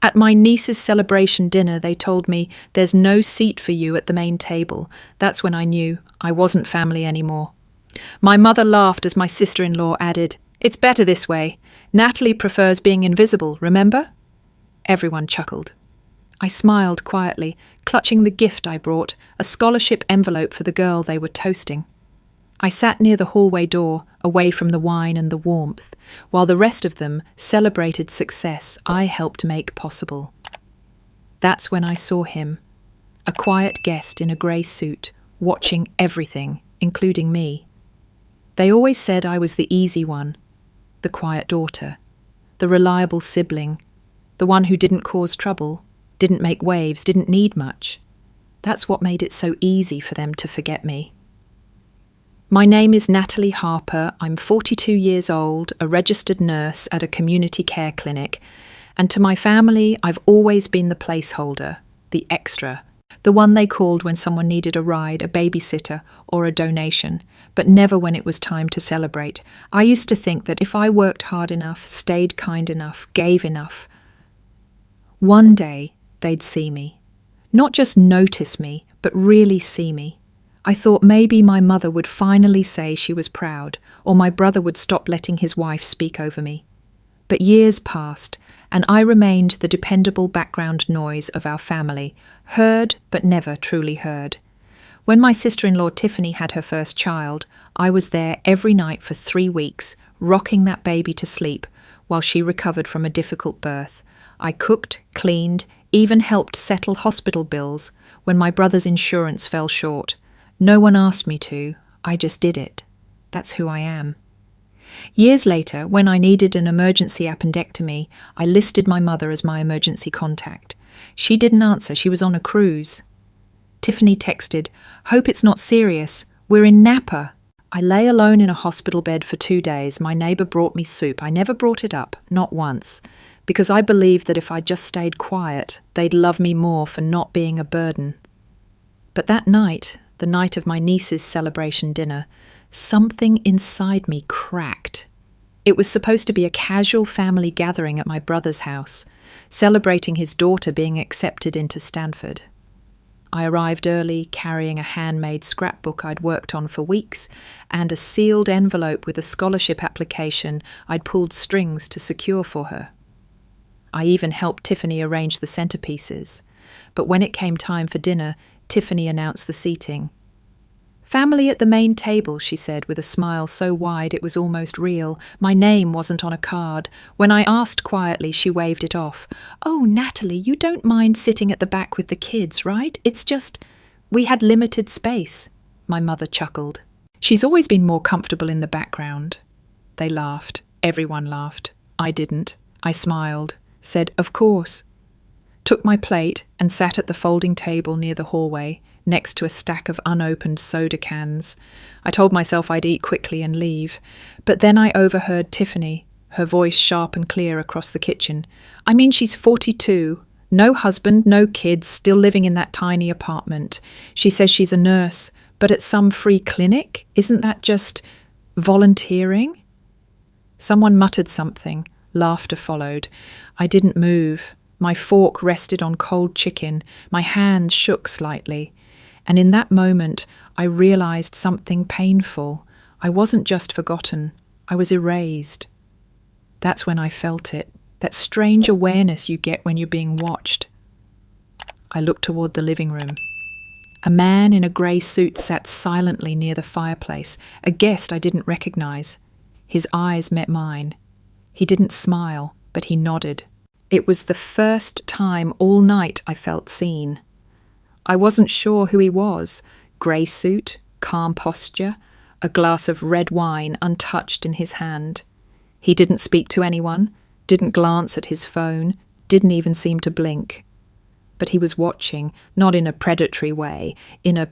At my niece's celebration dinner, they told me, "There's no seat for you at the main table." That's when I knew I wasn't family anymore. My mother laughed as my sister-in-law added, "It's better this way. Natalie prefers being invisible, remember?" Everyone chuckled. I smiled quietly, clutching the gift I brought, a scholarship envelope for the girl they were toasting. I sat near the hallway door, away from the wine and the warmth, while the rest of them celebrated success I helped make possible. That's when I saw him, a quiet guest in a grey suit, watching everything, including me. They always said I was the easy one, the quiet daughter, the reliable sibling, the one who didn't cause trouble, didn't make waves, didn't need much. That's what made it so easy for them to forget me. My name is Natalie Harper. I'm 42 years old, a registered nurse at a community care clinic, and to my family, I've always been the placeholder, the extra, the one they called when someone needed a ride, a babysitter, or a donation, but never when it was time to celebrate. I used to think that if I worked hard enough, stayed kind enough, gave enough, one day they'd see me. Not just notice me, but really see me. I thought maybe my mother would finally say she was proud, or my brother would stop letting his wife speak over me. But years passed, and I remained the dependable background noise of our family, heard but never truly heard. When my sister-in-law Tiffany had her first child, I was there every night for 3 weeks, rocking that baby to sleep while she recovered from a difficult birth. I cooked, cleaned, even helped settle hospital bills when my brother's insurance fell short. No one asked me to, I just did it. That's who I am. Years later, when I needed an emergency appendectomy, I listed my mother as my emergency contact. She didn't answer, she was on a cruise. Tiffany texted, "Hope it's not serious. We're in Napa." I lay alone in a hospital bed for 2 days. My neighbour brought me soup. I never brought it up, not once, because I believed that if I just stayed quiet, they'd love me more for not being a burden. But that night, the night of my niece's celebration dinner, something inside me cracked. It was supposed to be a casual family gathering at my brother's house, celebrating his daughter being accepted into Stanford. I arrived early, carrying a handmade scrapbook I'd worked on for weeks, and a sealed envelope with a scholarship application I'd pulled strings to secure for her. I even helped Tiffany arrange the centerpieces, but when it came time for dinner, Tiffany announced the seating. "Family at the main table," she said with a smile so wide it was almost real. My name wasn't on a card. When I asked quietly, she waved it off. "Oh, Natalie, you don't mind sitting at the back with the kids, right? It's just, we had limited space." My mother chuckled. "She's always been more comfortable in the background." They laughed. Everyone laughed. I didn't. I smiled, said, "Of course," took my plate and sat at the folding table near the hallway, next to a stack of unopened soda cans. I told myself I'd eat quickly and leave, but then I overheard Tiffany, her voice sharp and clear across the kitchen. "I mean, she's 42, no husband, no kids, still living in that tiny apartment. She says she's a nurse, but at some free clinic? Isn't that just volunteering?" Someone muttered something. Laughter followed. I didn't move. My fork rested on cold chicken. My hands shook slightly. And in that moment, I realized something painful. I wasn't just forgotten. I was erased. That's when I felt it, that strange awareness you get when you're being watched. I looked toward the living room. A man in a grey suit sat silently near the fireplace, a guest I didn't recognize. His eyes met mine. He didn't smile, but he nodded. It was the first time all night I felt seen. I wasn't sure who he was. Grey suit, calm posture, a glass of red wine untouched in his hand. He didn't speak to anyone, didn't glance at his phone, didn't even seem to blink. But he was watching, not in a predatory way, in a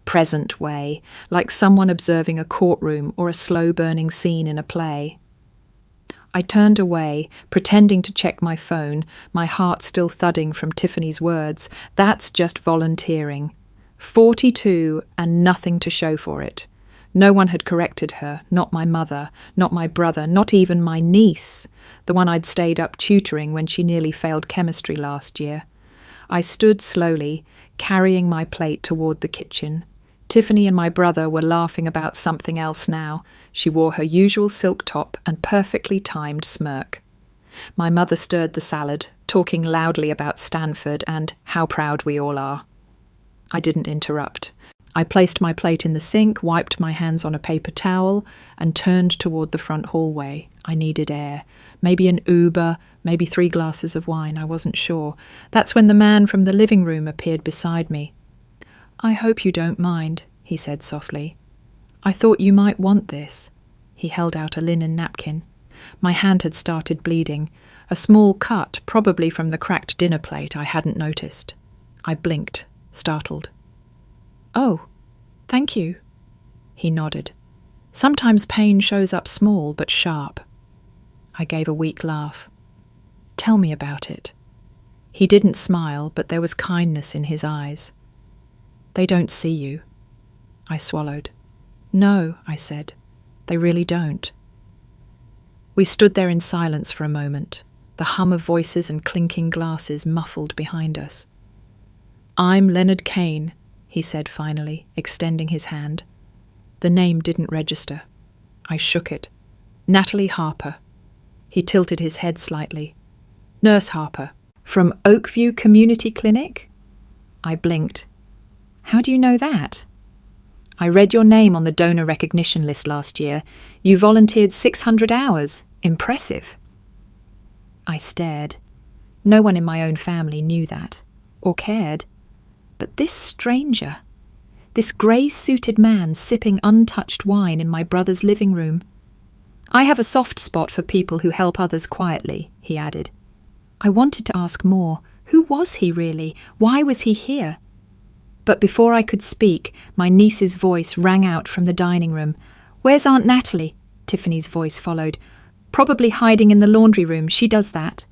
present way, like someone observing a courtroom or a slow-burning scene in a play. I turned away, pretending to check my phone, my heart still thudding from Tiffany's words. That's just volunteering. 42 and nothing to show for it. No one had corrected her, not my mother, not my brother, not even my niece, the one I'd stayed up tutoring when she nearly failed chemistry last year. I stood slowly, carrying my plate toward the kitchen. Tiffany and my brother were laughing about something else now. She wore her usual silk top and perfectly timed smirk. My mother stirred the salad, talking loudly about Stanford and how proud we all are. I didn't interrupt. I placed my plate in the sink, wiped my hands on a paper towel, and turned toward the front hallway. I needed air. Maybe an Uber, maybe 3 glasses of wine, I wasn't sure. That's when the man from the living room appeared beside me. "I hope you don't mind," he said softly. "I thought you might want this." He held out a linen napkin. My hand had started bleeding. A small cut, probably from the cracked dinner plate I hadn't noticed. I blinked, startled. "Oh, thank you." He nodded. "Sometimes pain shows up small but sharp." I gave a weak laugh. "Tell me about it." He didn't smile, but there was kindness in his eyes. "They don't see you." I swallowed. "No," I said. "They really don't." We stood there in silence for a moment, the hum of voices and clinking glasses muffled behind us. "I'm Leonard Kane," he said finally, extending his hand. The name didn't register. I shook it. "Natalie Harper." He tilted his head slightly. "Nurse Harper. From Oakview Community Clinic?" I blinked. "How do you know that?" "I read your name on the donor recognition list last year. You volunteered 600 hours. Impressive." I stared. No one in my own family knew that, or cared. But this stranger, this grey-suited man sipping untouched wine in my brother's living room. "I have a soft spot for people who help others quietly," he added. I wanted to ask more. Who was he really? Why was he here? But before I could speak, my niece's voice rang out from the dining room. "Where's Aunt Natalie?" Tiffany's voice followed. "Probably hiding in the laundry room. She does that."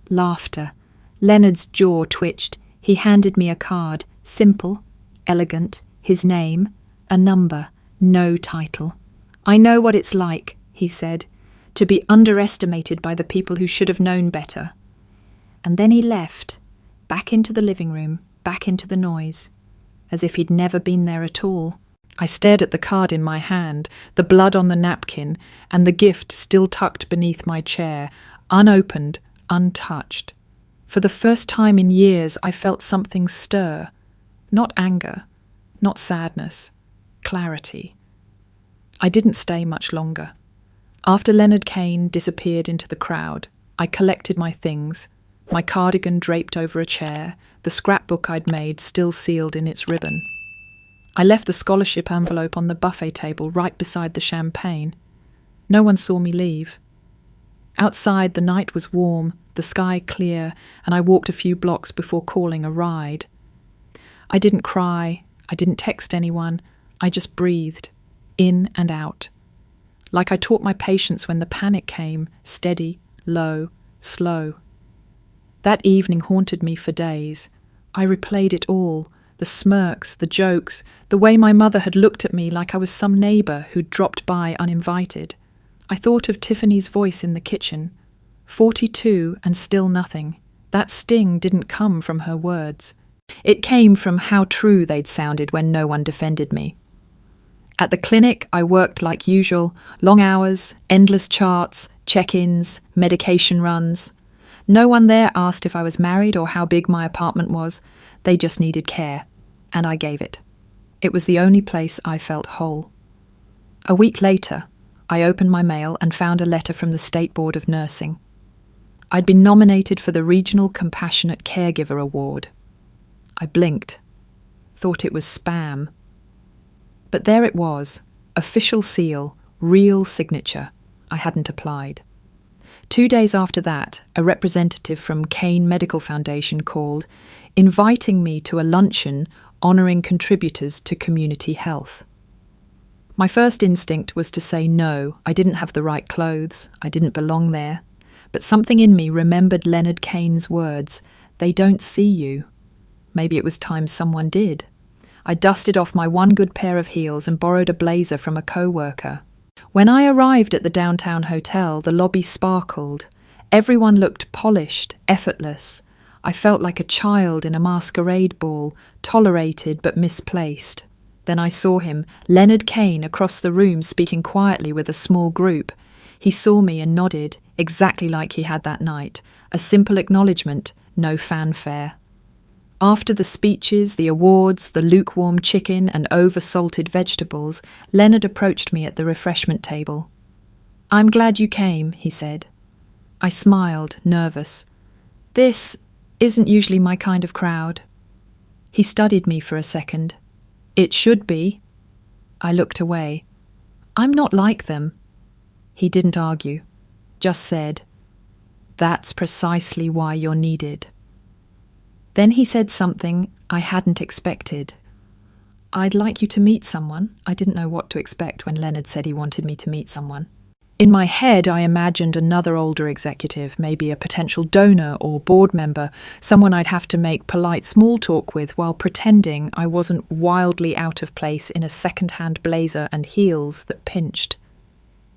Laughter. Leonard's jaw twitched. He handed me a card. Simple, elegant, his name, a number, no title. "I know what it's like," he said, "to be underestimated by the people who should have known better." And then he left, back into the living room, back into the noise, as if he'd never been there at all. I stared at the card in my hand, the blood on the napkin, and the gift still tucked beneath my chair, unopened, untouched. For the first time in years, I felt something stir. Not anger, not sadness, clarity. I didn't stay much longer. After Leonard Kane disappeared into the crowd, I collected my things, my cardigan draped over a chair, the scrapbook I'd made still sealed in its ribbon. I left the scholarship envelope on the buffet table right beside the champagne. No one saw me leave. Outside, the night was warm, the sky clear, and I walked a few blocks before calling a ride. I didn't cry, I didn't text anyone, I just breathed, in and out. Like I taught my patients when the panic came, steady, low, slow. That evening haunted me for days. I replayed it all, the smirks, the jokes, the way my mother had looked at me like I was some neighbour who'd dropped by uninvited. I thought of Tiffany's voice in the kitchen. 42 and still nothing. That sting didn't come from her words. It came from how true they'd sounded when no one defended me. At the clinic, I worked like usual, long hours, endless charts, check-ins, medication runs. No one there asked if I was married or how big my apartment was. They just needed care, and I gave it. It was the only place I felt whole. A week later, I opened my mail and found a letter from the State Board of Nursing. I'd been nominated for the Regional Compassionate Caregiver Award. I blinked, thought it was spam. But there it was, official seal, real signature. I hadn't applied. 2 days after that, a representative from Kane Medical Foundation called, inviting me to a luncheon honouring contributors to community health. My first instinct was to say no. I didn't have the right clothes. I didn't belong there. But something in me remembered Leonard Kane's words, "They don't see you." Maybe it was time someone did. I dusted off my one good pair of heels and borrowed a blazer from a co-worker. When I arrived at the downtown hotel, the lobby sparkled. Everyone looked polished, effortless. I felt like a child in a masquerade ball, tolerated but misplaced. Then I saw him, Leonard Kane, across the room speaking quietly with a small group. He saw me and nodded, exactly like he had that night. A simple acknowledgement, no fanfare. After the speeches, the awards, the lukewarm chicken and over-salted vegetables, Leonard approached me at the refreshment table. "I'm glad you came," he said. I smiled, nervous. "This isn't usually my kind of crowd." He studied me for a second. "It should be." I looked away. "I'm not like them." He didn't argue, just said, "That's precisely why you're needed." Then he said something I hadn't expected. "I'd like you to meet someone." I didn't know what to expect when Leonard said he wanted me to meet someone. In my head, I imagined another older executive, maybe a potential donor or board member, someone I'd have to make polite small talk with while pretending I wasn't wildly out of place in a second-hand blazer and heels that pinched.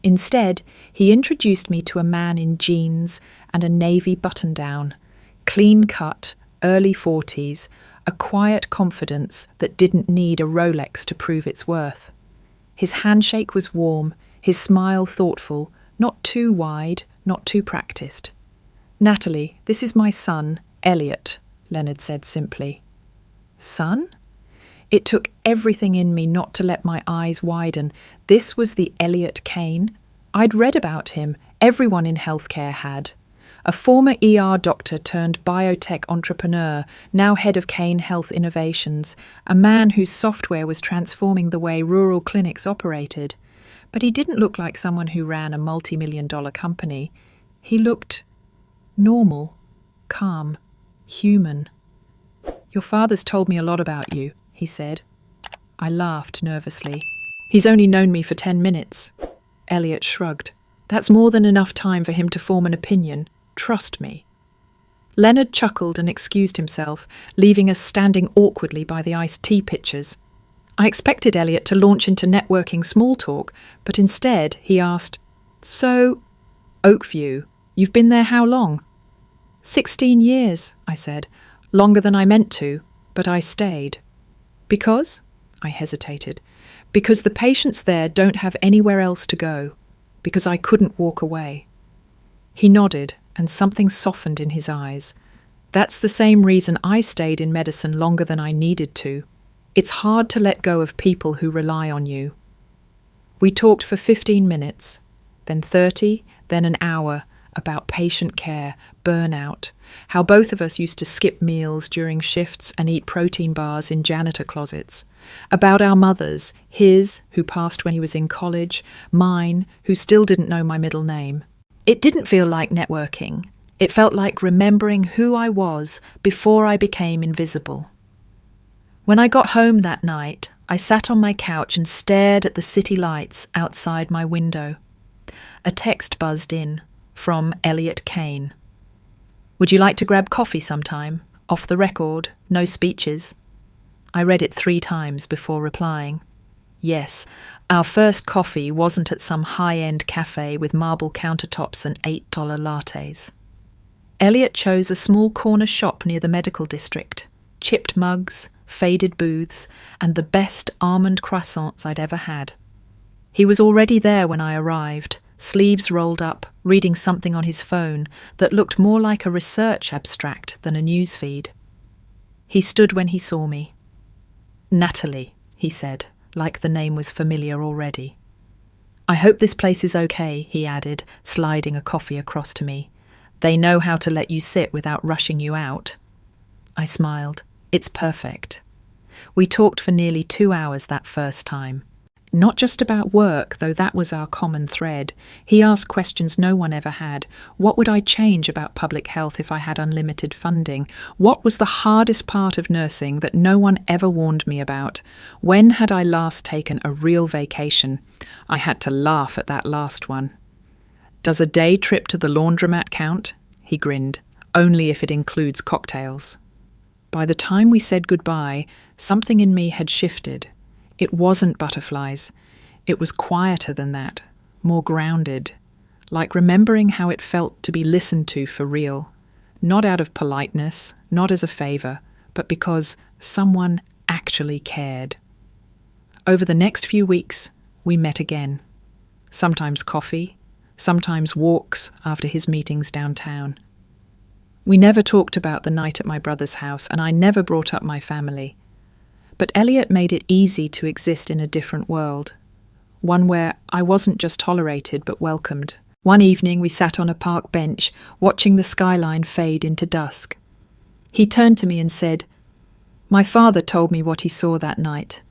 Instead, he introduced me to a man in jeans and a navy button-down, clean-cut, early 40s, a quiet confidence that didn't need a Rolex to prove its worth. His handshake was warm, his smile thoughtful, not too wide, not too practiced. "Natalie, this is my son, Elliot," Leonard said simply. "Son?" It took everything in me not to let my eyes widen. This was the Elliot Kane. I'd read about him. Everyone in healthcare had. A former ER doctor turned biotech entrepreneur, now head of Kane Health Innovations, a man whose software was transforming the way rural clinics operated. But he didn't look like someone who ran a multi-million-dollar company. He looked normal, calm, human. "Your father's told me a lot about you," he said. I laughed nervously. "He's only known me for 10 minutes. Elliot shrugged. "That's more than enough time for him to form an opinion. Trust me." Leonard chuckled and excused himself, leaving us standing awkwardly by the iced tea pitchers. I expected Elliot to launch into networking small talk, but instead he asked, "So, Oakview, you've been there how long?" 16 years, I said. "Longer than I meant to, but I stayed." "Because?" I hesitated. "Because the patients there don't have anywhere else to go. Because I couldn't walk away." He nodded, and something softened in his eyes. "That's the same reason I stayed in medicine longer than I needed to. It's hard to let go of people who rely on you." We talked for 15 minutes, then 30, then an hour, about patient care, burnout, how both of us used to skip meals during shifts and eat protein bars in janitor closets, about our mothers, his, who passed when he was in college, mine, who still didn't know my middle name. It didn't feel like networking. It felt like remembering who I was before I became invisible. When I got home that night, I sat on my couch and stared at the city lights outside my window. A text buzzed in from Elliot Kane. "Would you like to grab coffee sometime? Off the record, no speeches." I read it 3 times before replying. Yes, our first coffee wasn't at some high-end cafe with marble countertops and $8 lattes. Elliot chose a small corner shop near the medical district. Chipped mugs, faded booths, and the best almond croissants I'd ever had. He was already there when I arrived, sleeves rolled up, reading something on his phone that looked more like a research abstract than a news feed. He stood when he saw me. "Natalie," he said, like the name was familiar already. "I hope this place is okay," he added, sliding a coffee across to me. "They know how to let you sit without rushing you out." I smiled. "It's perfect." We talked for nearly 2 hours that first time. Not just about work, though that was our common thread. He asked questions no one ever had. What would I change about public health if I had unlimited funding? What was the hardest part of nursing that no one ever warned me about? When had I last taken a real vacation? I had to laugh at that last one. "Does a day trip to the laundromat count?" He grinned. "Only if it includes cocktails." By the time we said goodbye, something in me had shifted. It wasn't butterflies. It was quieter than that, more grounded, like remembering how it felt to be listened to for real, not out of politeness, not as a favour, but because someone actually cared. Over the next few weeks, we met again. Sometimes coffee, sometimes walks after his meetings downtown. We never talked about the night at my brother's house, and I never brought up my family. But Elliot made it easy to exist in a different world, one where I wasn't just tolerated but welcomed. One evening we sat on a park bench, watching the skyline fade into dusk. He turned to me and said, "My father told me what he saw that night."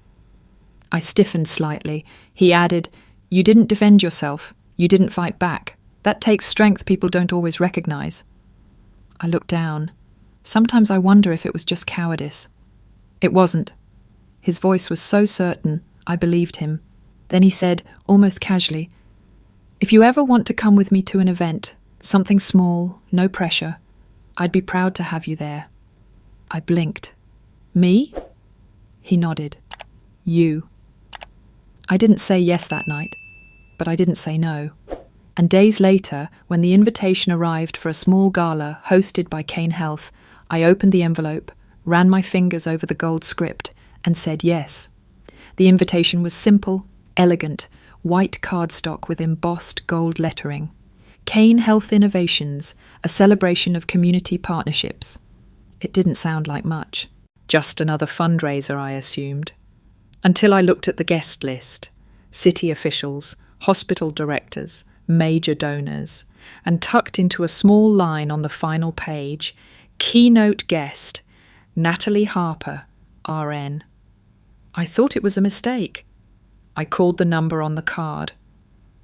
I stiffened slightly. He added, "You didn't defend yourself. You didn't fight back. That takes strength people don't always recognize." I looked down. Sometimes I wonder if it was just cowardice. It wasn't. His voice was so certain, I believed him. Then he said, almost casually, "If you ever want to come with me to an event, something small, no pressure, I'd be proud to have you there." I blinked. "Me?" He nodded. "You." I didn't say yes that night, but I didn't say no. And days later, when the invitation arrived for a small gala hosted by Kane Health, I opened the envelope, ran my fingers over the gold script, and said yes. The invitation was simple, elegant, white cardstock with embossed gold lettering. Kane Health Innovations, a celebration of community partnerships. It didn't sound like much. Just another fundraiser, I assumed. Until I looked at the guest list. City officials, hospital directors, major donors, and tucked into a small line on the final page, keynote guest, Natalie Harper, RN. I thought it was a mistake. I called the number on the card.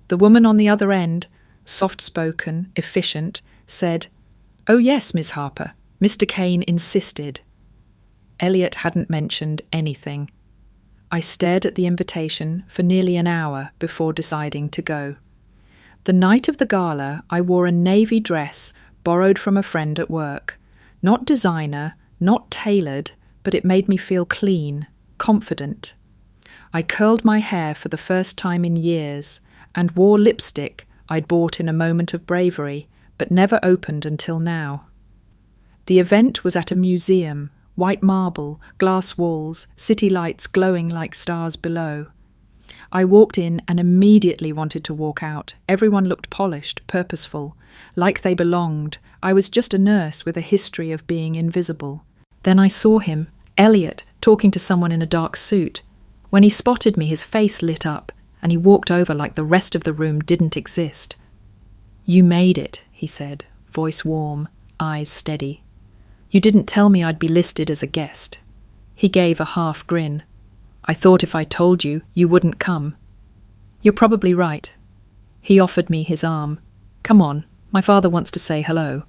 The woman on the other end, soft-spoken, efficient, said, "Oh yes, Miss Harper. Mr. Kane insisted." Elliot hadn't mentioned anything. I stared at the invitation for nearly an hour before deciding to go. The night of the gala, I wore a navy dress borrowed from a friend at work. Not designer, not tailored, but it made me feel clean, confident. I curled my hair for the first time in years and wore lipstick I'd bought in a moment of bravery, but never opened until now. The event was at a museum, white marble, glass walls, city lights glowing like stars below. I walked in and immediately wanted to walk out. Everyone looked polished, purposeful, like they belonged. I was just a nurse with a history of being invisible. Then I saw him, Elliot, talking to someone in a dark suit. When he spotted me, his face lit up, and he walked over like the rest of the room didn't exist. "You made it," he said, voice warm, eyes steady. "You didn't tell me I'd be listed as a guest." He gave a half grin. "I thought if I told you, you wouldn't come." "You're probably right." He offered me his arm. "Come on, my father wants to say hello."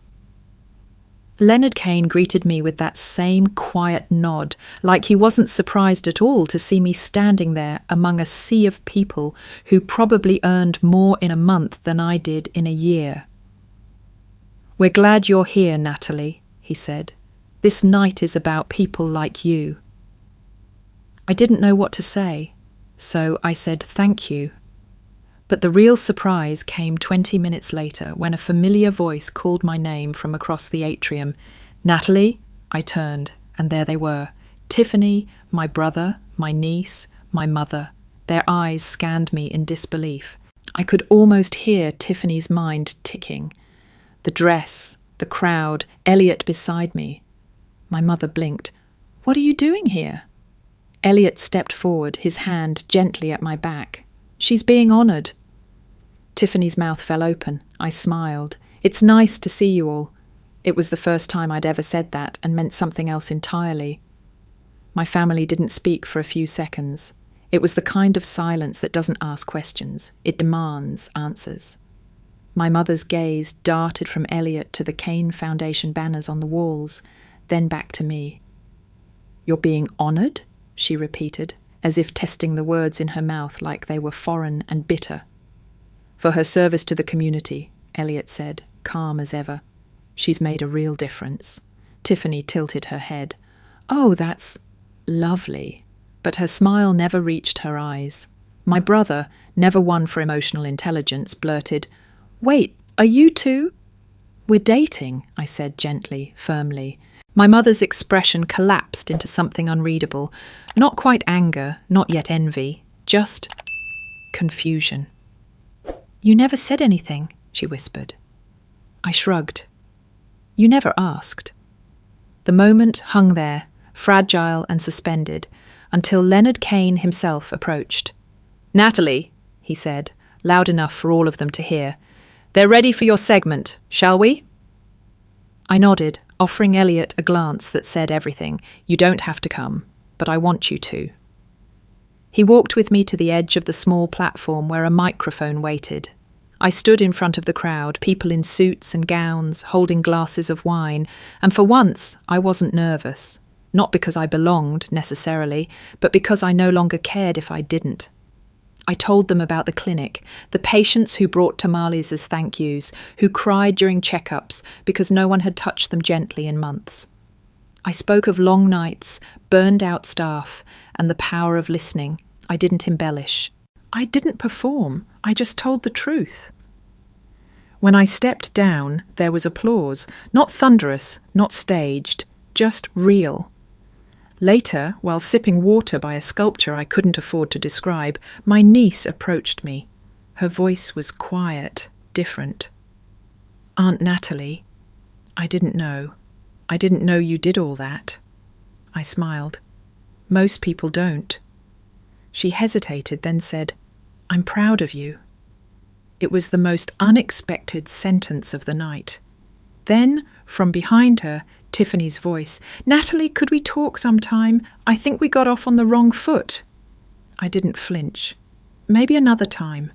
Leonard Kane greeted me with that same quiet nod, like he wasn't surprised at all to see me standing there among a sea of people who probably earned more in a month than I did in a year. "We're glad you're here, Natalie," he said. "This night is about people like you." I didn't know what to say, so I said thank you. But the real surprise came 20 minutes later when a familiar voice called my name from across the atrium. "Natalie?" I turned, and there they were. Tiffany, my brother, my niece, my mother. Their eyes scanned me in disbelief. I could almost hear Tiffany's mind ticking. The dress, the crowd, Elliot beside me. My mother blinked. "What are you doing here?" Elliot stepped forward, his hand gently at my back. "She's being honoured." Tiffany's mouth fell open. I smiled. "It's nice to see you all." It was the first time I'd ever said that and meant something else entirely. My family didn't speak for a few seconds. It was the kind of silence that doesn't ask questions. It demands answers. My mother's gaze darted from Elliot to the Kane Foundation banners on the walls, then back to me. "You're being honoured?" she repeated, as if testing the words in her mouth like they were foreign and bitter. "For her service to the community," Elliot said, calm as ever. "She's made a real difference." Tiffany tilted her head. "Oh, that's lovely." But her smile never reached her eyes. My brother, never one for emotional intelligence, blurted, "Wait, are you two?" "We're dating," I said gently, firmly. My mother's expression collapsed into something unreadable. Not quite anger, not yet envy, just confusion. "You never said anything," she whispered. I shrugged. "You never asked." The moment hung there, fragile and suspended, until Leonard Kane himself approached. "Natalie," he said, loud enough for all of them to hear, "they're ready for your segment, shall we?" I nodded, offering Elliot a glance that said everything. "You don't have to come, but I want you to." He walked with me to the edge of the small platform where a microphone waited. I stood in front of the crowd, people in suits and gowns, holding glasses of wine, and for once I wasn't nervous. Not because I belonged, necessarily, but because I no longer cared if I didn't. I told them about the clinic, the patients who brought tamales as thank yous, who cried during checkups because no one had touched them gently in months. I spoke of long nights, burned out staff, and the power of listening. I didn't embellish. I didn't perform. I just told the truth. When I stepped down, there was applause, not thunderous, not staged, just real. Later, while sipping water by a sculpture I couldn't afford to describe, my niece approached me. Her voice was quiet, different. "Aunt Natalie, I didn't know. I didn't know you did all that." I smiled. "Most people don't." She hesitated, then said, "I'm proud of you." It was the most unexpected sentence of the night. Then, from behind her, Tiffany's voice, "Natalie, could we talk sometime? I think we got off on the wrong foot." I didn't flinch. Maybe another time.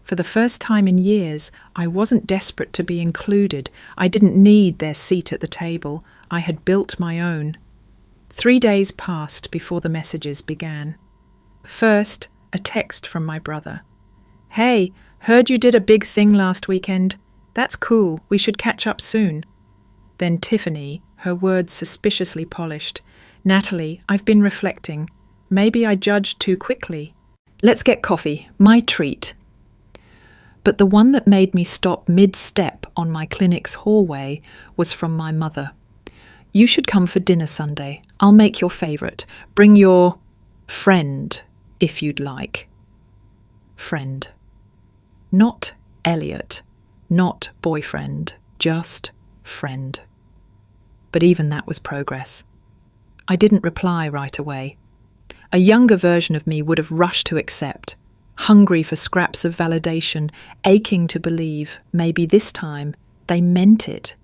For the first time in years, I wasn't desperate to be included. I didn't need their seat at the table. I had built my own. 3 days passed before the messages began. First, a text from my brother. "Hey, heard you did a big thing last weekend. That's cool. We should catch up soon." Then Tiffany, her words suspiciously polished. "Natalie, I've been reflecting. Maybe I judged too quickly. Let's get coffee. My treat." But the one that made me stop mid-step on my clinic's hallway was from my mother. "You should come for dinner Sunday. I'll make your favourite. Bring your friend, if you'd like." Friend. Not Elliot. Not boyfriend. Just friend. But even that was progress. I didn't reply right away. A younger version of me would have rushed to accept, hungry for scraps of validation, aching to believe, maybe this time, they meant it.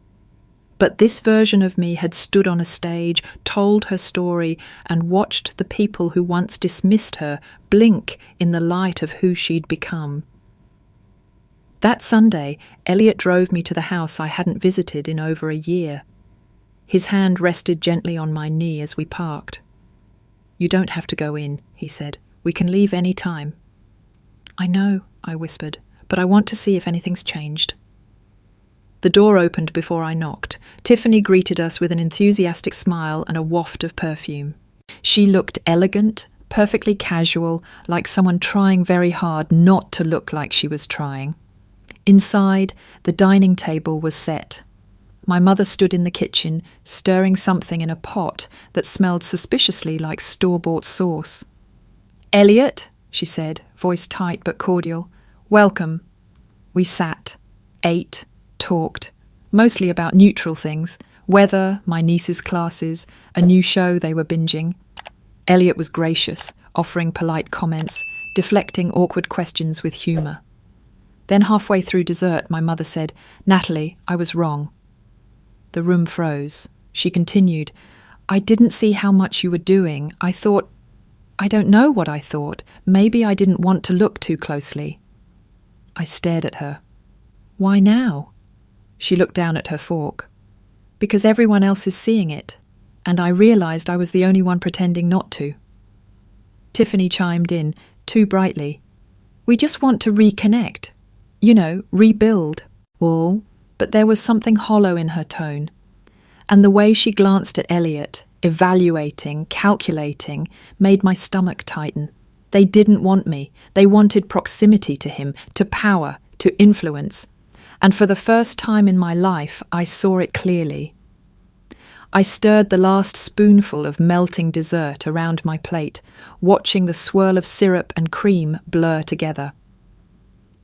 But this version of me had stood on a stage, told her story, and watched the people who once dismissed her blink in the light of who she'd become. That Sunday, Elliot drove me to the house I hadn't visited in over a year. His hand rested gently on my knee as we parked. "You don't have to go in," he said. "We can leave any time." "I know," I whispered, "but I want to see if anything's changed." The door opened before I knocked. Tiffany greeted us with an enthusiastic smile and a waft of perfume. She looked elegant, perfectly casual, like someone trying very hard not to look like she was trying. Inside, the dining table was set. My mother stood in the kitchen, stirring something in a pot that smelled suspiciously like store-bought sauce. "Elliot," she said, voice tight but cordial, "welcome." We sat, ate, talked, mostly about neutral things, weather, my niece's classes, a new show they were binging. Elliot was gracious, offering polite comments, deflecting awkward questions with humour. Then halfway through dessert, my mother said, "Natalie, I was wrong." The room froze. She continued, "I didn't see how much you were doing. I don't know what I thought. Maybe I didn't want to look too closely." I stared at her. "Why now?" She looked down at her fork. "Because everyone else is seeing it, and I realised I was the only one pretending not to." Tiffany chimed in, too brightly. "We just want to reconnect. Rebuild." All, but there was something hollow in her tone. And the way she glanced at Elliot, evaluating, calculating, made my stomach tighten. They didn't want me. They wanted proximity to him, to power, to influence. And for the first time in my life, I saw it clearly. I stirred the last spoonful of melting dessert around my plate, watching the swirl of syrup and cream blur together.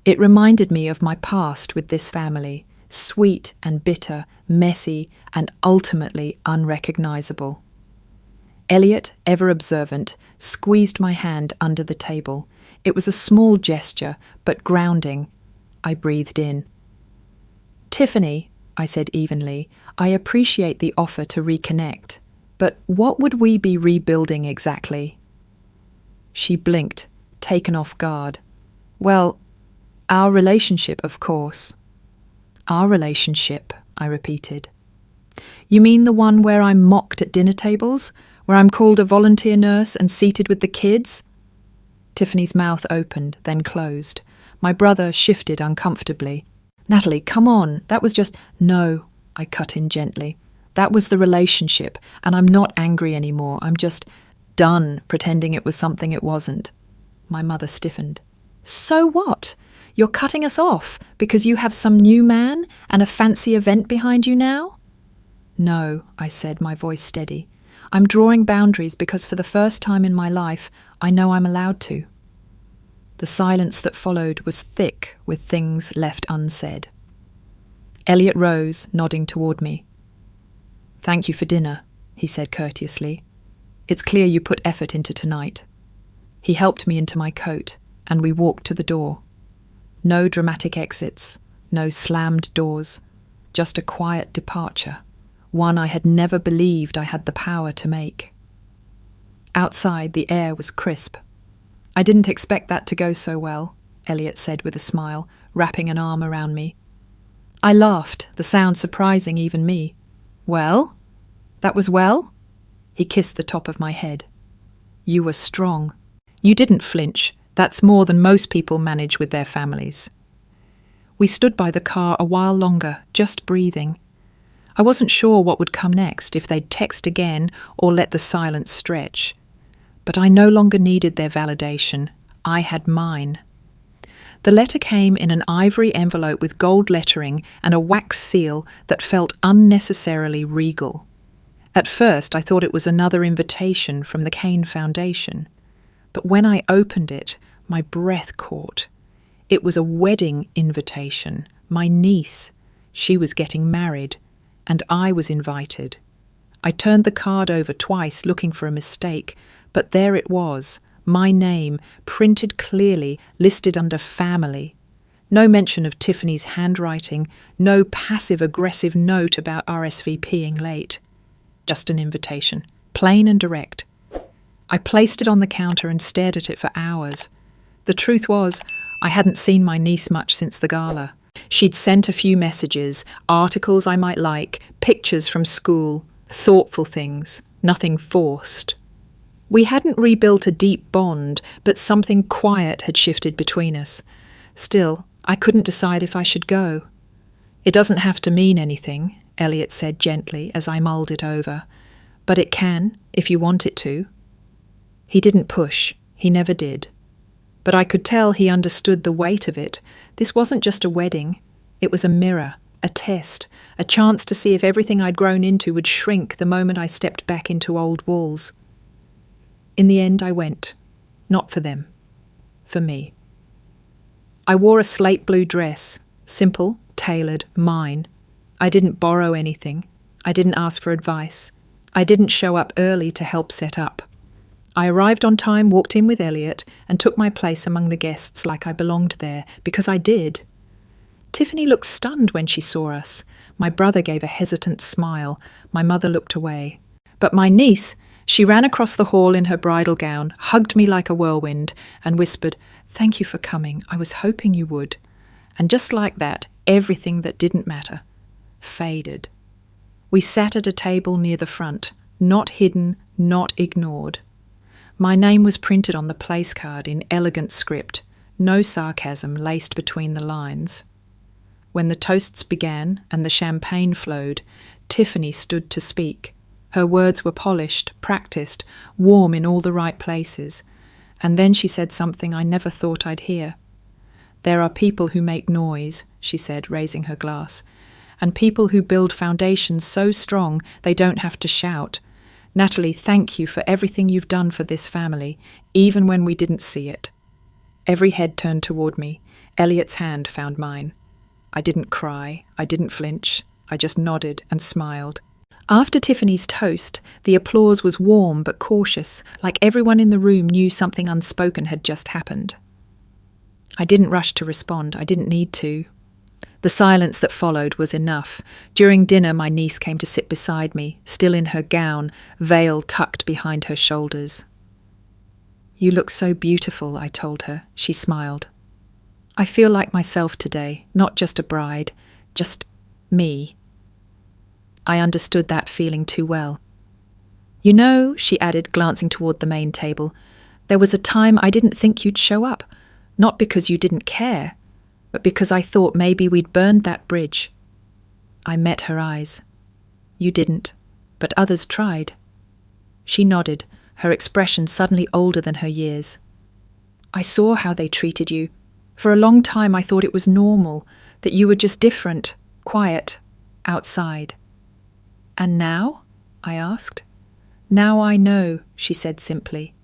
It reminded me of my past with this family, sweet and bitter, messy and ultimately unrecognizable. Elliot, ever observant, squeezed my hand under the table. It was a small gesture, but grounding. I breathed in. "Tiffany," I said evenly, "I appreciate the offer to reconnect, but what would we be rebuilding exactly?" She blinked, taken off guard. "Well, our relationship, of course." "Our relationship," I repeated. "You mean the one where I'm mocked at dinner tables? Where I'm called a volunteer nurse and seated with the kids?" Tiffany's mouth opened, then closed. My brother shifted uncomfortably. "Natalie, come on, that was just—" "No," I cut in gently. "That was the relationship, and I'm not angry anymore. I'm just done pretending it was something it wasn't." My mother stiffened. "So what? You're cutting us off because you have some new man and a fancy event behind you now?" "No," I said, my voice steady. "I'm drawing boundaries because for the first time in my life, I know I'm allowed to." The silence that followed was thick with things left unsaid. Elliot rose, nodding toward me. "Thank you for dinner," he said courteously. "It's clear you put effort into tonight." He helped me into my coat, and we walked to the door. No dramatic exits, no slammed doors, just a quiet departure, one I had never believed I had the power to make. Outside, the air was crisp. "I didn't expect that to go so well," Elliot said with a smile, wrapping an arm around me. I laughed, the sound surprising even me. "Well? That was well?" He kissed the top of my head. "You were strong. You didn't flinch. That's more than most people manage with their families." We stood by the car a while longer, just breathing. I wasn't sure what would come next, if they'd text again or let the silence stretch. But I no longer needed their validation. I had mine. The letter came in an ivory envelope with gold lettering and a wax seal that felt unnecessarily regal. At first, I thought it was another invitation from the Kane Foundation. But when I opened it, my breath caught. It was a wedding invitation. My niece. She was getting married, and I was invited. I turned the card over twice, looking for a mistake, but there it was, my name, printed clearly, listed under family. No mention of Tiffany's handwriting, no passive-aggressive note about RSVPing late. Just an invitation, plain and direct. I placed it on the counter and stared at it for hours. The truth was, I hadn't seen my niece much since the gala. She'd sent a few messages, articles I might like, pictures from school, thoughtful things, nothing forced. We hadn't rebuilt a deep bond, but something quiet had shifted between us. Still, I couldn't decide if I should go. "It doesn't have to mean anything," Elliot said gently as I mulled it over. "But it can, if you want it to." He didn't push. He never did. But I could tell he understood the weight of it. This wasn't just a wedding. It was a mirror, a test, a chance to see if everything I'd grown into would shrink the moment I stepped back into old walls. In the end, I went. Not for them. For me. I wore a slate blue dress, simple, tailored, mine. I didn't borrow anything. I didn't ask for advice. I didn't show up early to help set up. I arrived on time, walked in with Elliot, and took my place among the guests like I belonged there, because I did. Tiffany looked stunned when she saw us. My brother gave a hesitant smile. My mother looked away. But my niece, she ran across the hall in her bridal gown, hugged me like a whirlwind, and whispered, "Thank you for coming. I was hoping you would." And just like that, everything that didn't matter faded. We sat at a table near the front, not hidden, not ignored. My name was printed on the place card in elegant script, no sarcasm laced between the lines. When the toasts began and the champagne flowed, Tiffany stood to speak. Her words were polished, practiced, warm in all the right places. And then she said something I never thought I'd hear. "There are people who make noise," she said, raising her glass, "and people who build foundations so strong they don't have to shout. Natalie, thank you for everything you've done for this family, even when we didn't see it." Every head turned toward me. Elliot's hand found mine. I didn't cry. I didn't flinch. I just nodded and smiled. After Tiffany's toast, the applause was warm but cautious, like everyone in the room knew something unspoken had just happened. I didn't rush to respond. I didn't need to. The silence that followed was enough. During dinner, my niece came to sit beside me, still in her gown, veil tucked behind her shoulders. "You look so beautiful," I told her. She smiled. "I feel like myself today, not just a bride, just me." I understood that feeling too well. "You know," she added, glancing toward the main table, "there was a time I didn't think you'd show up, not because you didn't care, but because I thought maybe we'd burned that bridge." I met her eyes. "You didn't, but others tried." She nodded, her expression suddenly older than her years. "I saw how they treated you. For a long time I thought it was normal, that you were just different, quiet, outside." "And now?" I asked. "Now I know," she said simply.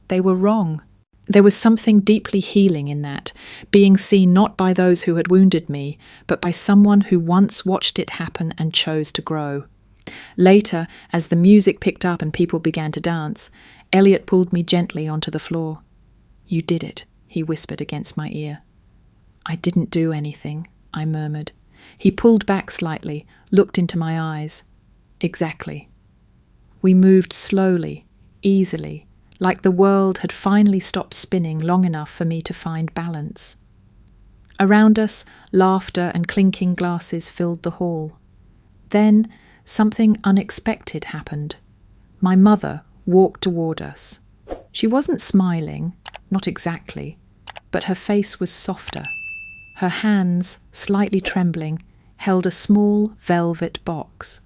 "They were wrong." There was something deeply healing in that, being seen not by those who had wounded me, but by someone who once watched it happen and chose to grow. Later, as the music picked up and people began to dance, Elliot pulled me gently onto the floor. "You did it," he whispered against my ear. "I didn't do anything," I murmured. He pulled back slightly, looked into my eyes. "Exactly." We moved slowly, easily, like the world had finally stopped spinning long enough for me to find balance. Around us, laughter and clinking glasses filled the hall. Then something unexpected happened. My mother walked toward us. She wasn't smiling, not exactly, but her face was softer. Her hands, slightly trembling, held a small velvet box.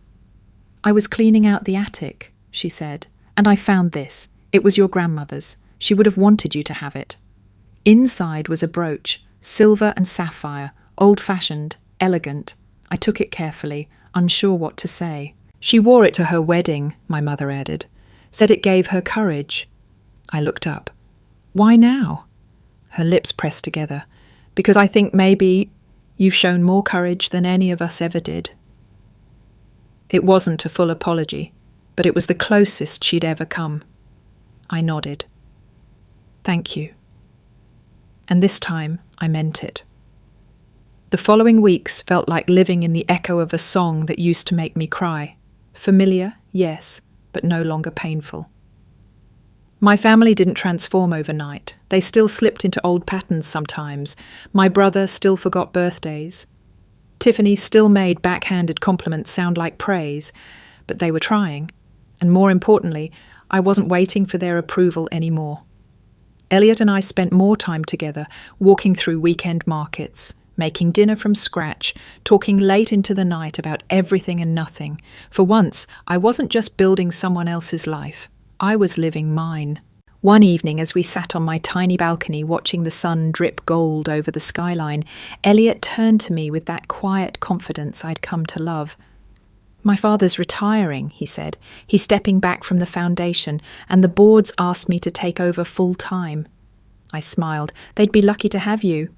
"I was cleaning out the attic," she said, "and I found this. It was your grandmother's. She would have wanted you to have it." Inside was a brooch, silver and sapphire, old-fashioned, elegant. I took it carefully, unsure what to say. "She wore it to her wedding," my mother added. "Said it gave her courage." I looked up. "Why now?" Her lips pressed together. "Because I think maybe you've shown more courage than any of us ever did." It wasn't a full apology, but it was the closest she'd ever come. I nodded. "Thank you." And this time I meant it. The following weeks felt like living in the echo of a song that used to make me cry. Familiar, yes, but no longer painful. My family didn't transform overnight. They still slipped into old patterns sometimes. My brother still forgot birthdays. Tiffany still made backhanded compliments sound like praise, but they were trying. And more importantly, I wasn't waiting for their approval anymore. Elliot and I spent more time together, walking through weekend markets, making dinner from scratch, talking late into the night about everything and nothing. For once, I wasn't just building someone else's life. I was living mine. One evening, as we sat on my tiny balcony watching the sun drip gold over the skyline, Elliot turned to me with that quiet confidence I'd come to love. "My father's retiring," he said. "He's stepping back from the foundation, and the board's asked me to take over full time." I smiled. "They'd be lucky to have you."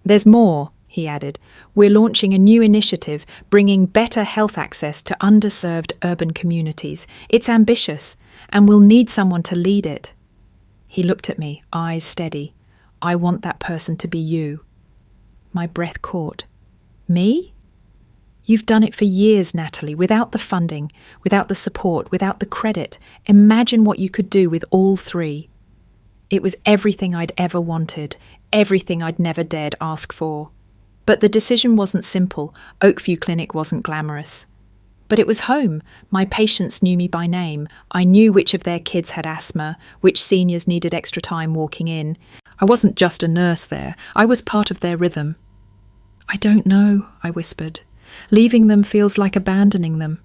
"There's more," he added. "We're launching a new initiative, bringing better health access to underserved urban communities. It's ambitious, and we'll need someone to lead it." He looked at me, eyes steady. "I want that person to be you." My breath caught. "Me?" "You've done it for years, Natalie, without the funding, without the support, without the credit. Imagine what you could do with all three." It was everything I'd ever wanted, everything I'd never dared ask for. But the decision wasn't simple. Oakview Clinic wasn't glamorous. But it was home. My patients knew me by name. I knew which of their kids had asthma, which seniors needed extra time walking in. I wasn't just a nurse there. I was part of their rhythm. "I don't know," I whispered. "Leaving them feels like abandoning them."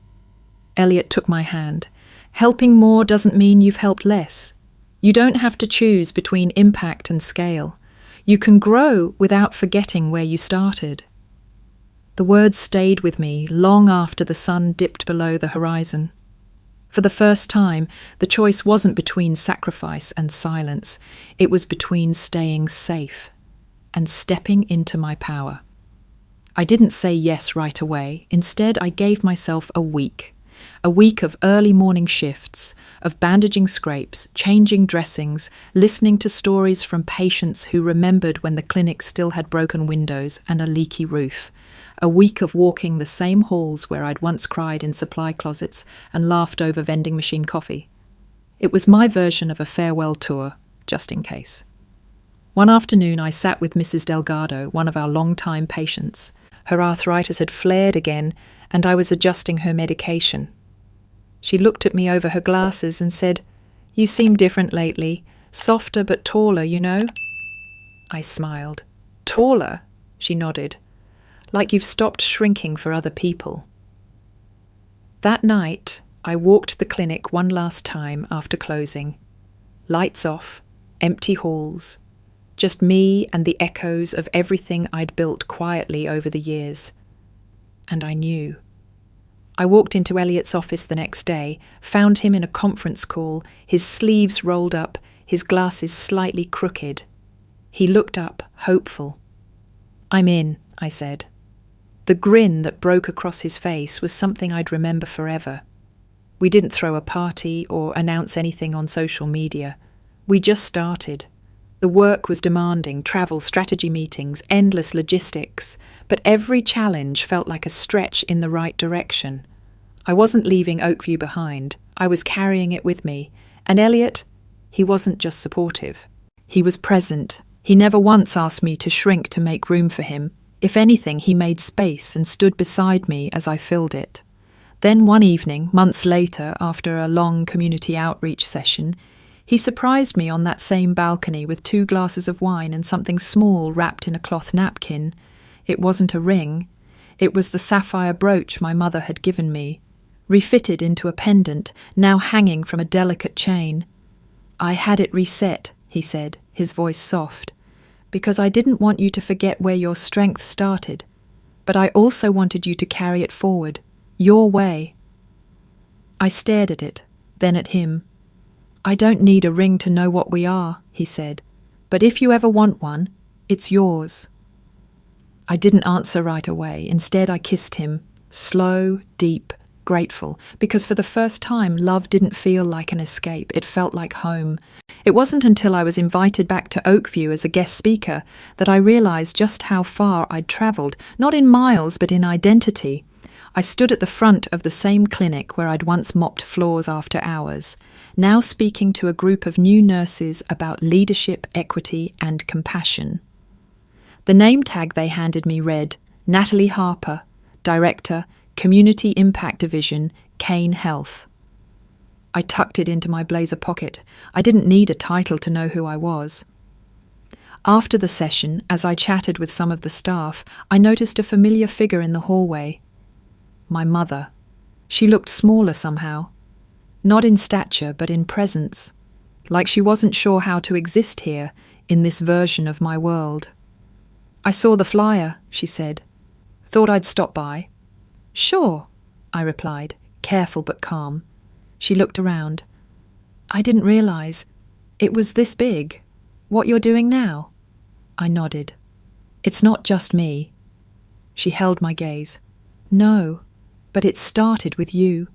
Elliot took my hand. Helping more doesn't mean you've helped less. You don't have to choose between impact and scale. You can grow without forgetting where you started. The words stayed with me long after the sun dipped below the horizon. For the first time, the choice wasn't between sacrifice and silence. It was between staying safe and stepping into my power. I didn't say yes right away. Instead, I gave myself a week of early morning shifts, of bandaging scrapes, changing dressings, listening to stories from patients who remembered when the clinic still had broken windows and a leaky roof, a week of walking the same halls where I'd once cried in supply closets and laughed over vending machine coffee. It was my version of a farewell tour, just in case. One afternoon I sat with Mrs. Delgado, one of our long-time patients. Her arthritis had flared again, and I was adjusting her medication. She looked at me over her glasses and said, "You seem different lately, softer but taller, you know." I smiled. "Taller?" She nodded. "Like you've stopped shrinking for other people." That night, I walked the clinic one last time after closing. Lights off, empty halls, just me and the echoes of everything I'd built quietly over the years. And I knew. I walked into Elliot's office the next day, found him in a conference call, his sleeves rolled up, his glasses slightly crooked. He looked up, hopeful. "I'm in," I said. The grin that broke across his face was something I'd remember forever. We didn't throw a party or announce anything on social media. We just started. The work was demanding, travel, strategy meetings, endless logistics, but every challenge felt like a stretch in the right direction. I wasn't leaving Oakview behind. I was carrying it with me. And Elliot, he wasn't just supportive. He was present. He never once asked me to shrink to make room for him. If anything, he made space and stood beside me as I filled it. Then one evening, months later, after a long community outreach session, he surprised me on that same balcony with 2 glasses of wine and something small wrapped in a cloth napkin. It wasn't a ring. It was the sapphire brooch my mother had given me, refitted into a pendant, now hanging from a delicate chain. "I had it reset," he said, his voice soft, "because I didn't want you to forget where your strength started, but I also wanted you to carry it forward, your way." I stared at it, then at him. "I don't need a ring to know what we are," he said, "but if you ever want one, it's yours." I didn't answer right away. Instead, I kissed him, slow, deep, grateful, because for the first time, love didn't feel like an escape. It felt like home. It wasn't until I was invited back to Oakview as a guest speaker that I realized just how far I'd traveled, not in miles, but in identity. I stood at the front of the same clinic where I'd once mopped floors after hours, now speaking to a group of new nurses about leadership, equity, and compassion. The name tag they handed me read, Natalie Harper, Director, Community Impact Division, Kane Health. I tucked it into my blazer pocket. I didn't need a title to know who I was. After the session, as I chatted with some of the staff, I noticed a familiar figure in the hallway. My mother. She looked smaller somehow. Not in stature, but in presence. Like she wasn't sure how to exist here, in this version of my world. "I saw the flyer," she said. "Thought I'd stop by." "Sure," I replied, careful but calm. She looked around. "I didn't realize it was this big. What you're doing now?" I nodded. "It's not just me." She held my gaze. "No, but it started with you."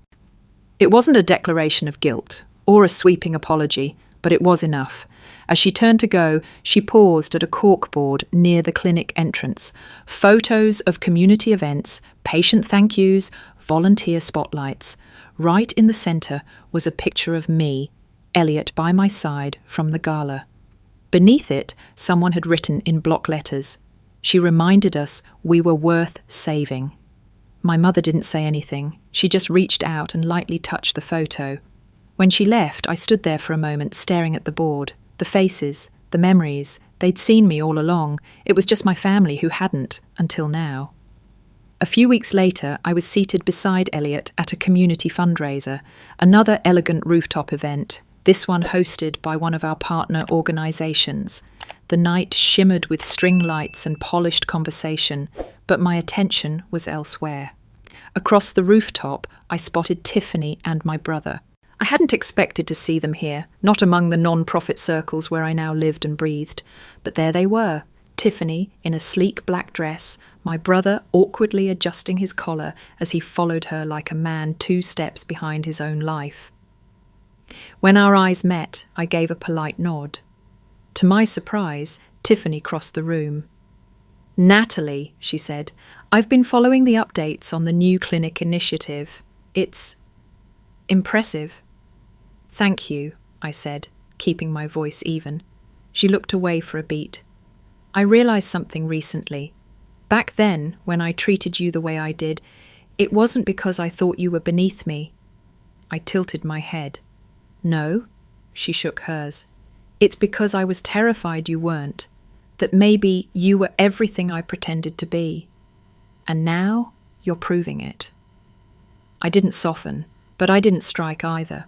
It wasn't a declaration of guilt or a sweeping apology, but it was enough. As she turned to go, she paused at a corkboard near the clinic entrance. Photos of community events, patient thank yous, volunteer spotlights. Right in the centre was a picture of me, Elliot by my side from the gala. Beneath it, someone had written in block letters. She reminded us we were worth saving. My mother didn't say anything. She just reached out and lightly touched the photo. When she left, I stood there for a moment staring at the board. The faces, the memories, they'd seen me all along. It was just my family who hadn't, until now. A few weeks later, I was seated beside Elliot at a community fundraiser, another elegant rooftop event, this one hosted by one of our partner organisations. The night shimmered with string lights and polished conversation, but my attention was elsewhere. Across the rooftop, I spotted Tiffany and my brother. I hadn't expected to see them here, not among the non-profit circles where I now lived and breathed, but there they were. Tiffany in a sleek black dress, my brother awkwardly adjusting his collar as he followed her like a man 2 steps behind his own life. When our eyes met, I gave a polite nod. To my surprise, Tiffany crossed the room. "Natalie," she said, "I've been following the updates on the new clinic initiative. It's impressive." "Thank you," I said, keeping my voice even. She looked away for a beat. "I realized something recently. Back then, when I treated you the way I did, it wasn't because I thought you were beneath me." I tilted my head. "No," she shook hers. "It's because I was terrified you weren't, that maybe you were everything I pretended to be. And now you're proving it." I didn't soften, but I didn't strike either.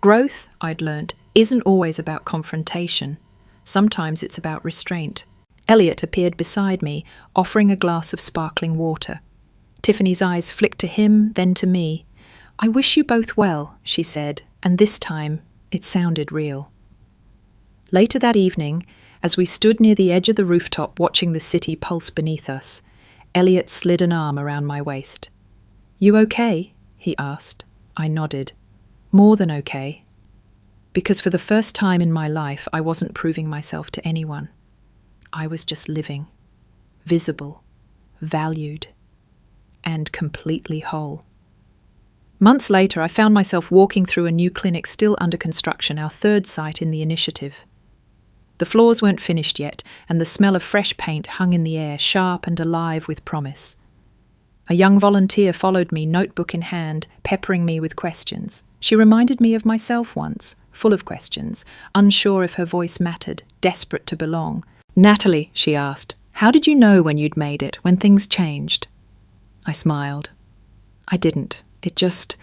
Growth, I'd learnt, isn't always about confrontation. Sometimes it's about restraint. Elliot appeared beside me, offering a glass of sparkling water. Tiffany's eyes flicked to him, then to me. "I wish you both well," she said, and this time it sounded real. Later that evening, as we stood near the edge of the rooftop watching the city pulse beneath us, Elliot slid an arm around my waist. "You okay?" he asked. I nodded. "More than okay." Because for the first time in my life, I wasn't proving myself to anyone. I was just living, visible, valued, and completely whole. Months later, I found myself walking through a new clinic still under construction, our 3rd site in the initiative. The floors weren't finished yet, and the smell of fresh paint hung in the air, sharp and alive with promise. A young volunteer followed me, notebook in hand, peppering me with questions. She reminded me of myself once, full of questions, unsure if her voice mattered, desperate to belong. "Natalie," she asked, "how did you know when you'd made it, when things changed?" I smiled. I didn't. It just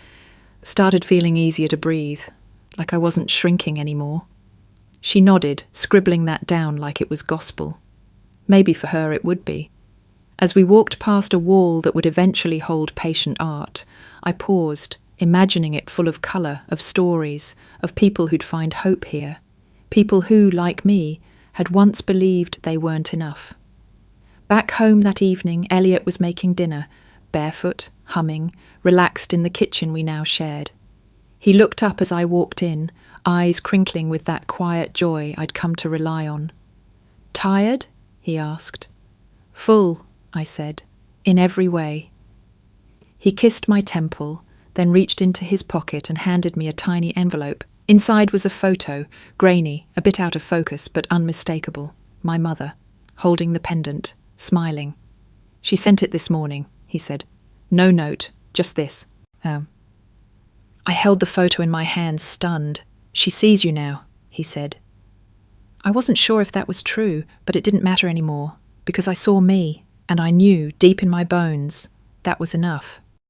started feeling easier to breathe, like I wasn't shrinking anymore. She nodded, scribbling that down like it was gospel. Maybe for her it would be. As we walked past a wall that would eventually hold patient art, I paused, imagining it full of colour, of stories, of people who'd find hope here. People who, like me, had once believed they weren't enough. Back home that evening, Elliot was making dinner, barefoot, humming, relaxed in the kitchen we now shared. He looked up as I walked in, eyes crinkling with that quiet joy I'd come to rely on. "Tired?" he asked. "Full," I said, "in every way." He kissed my temple, then reached into his pocket and handed me a tiny envelope. Inside was a photo, grainy, a bit out of focus, but unmistakable. My mother, holding the pendant, smiling. "She sent it this morning," he said. "No note, just this." I held the photo in my hands, stunned. "She sees you now," he said. I wasn't sure if that was true, but it didn't matter anymore, because I saw me, and I knew, deep in my bones, that was enough.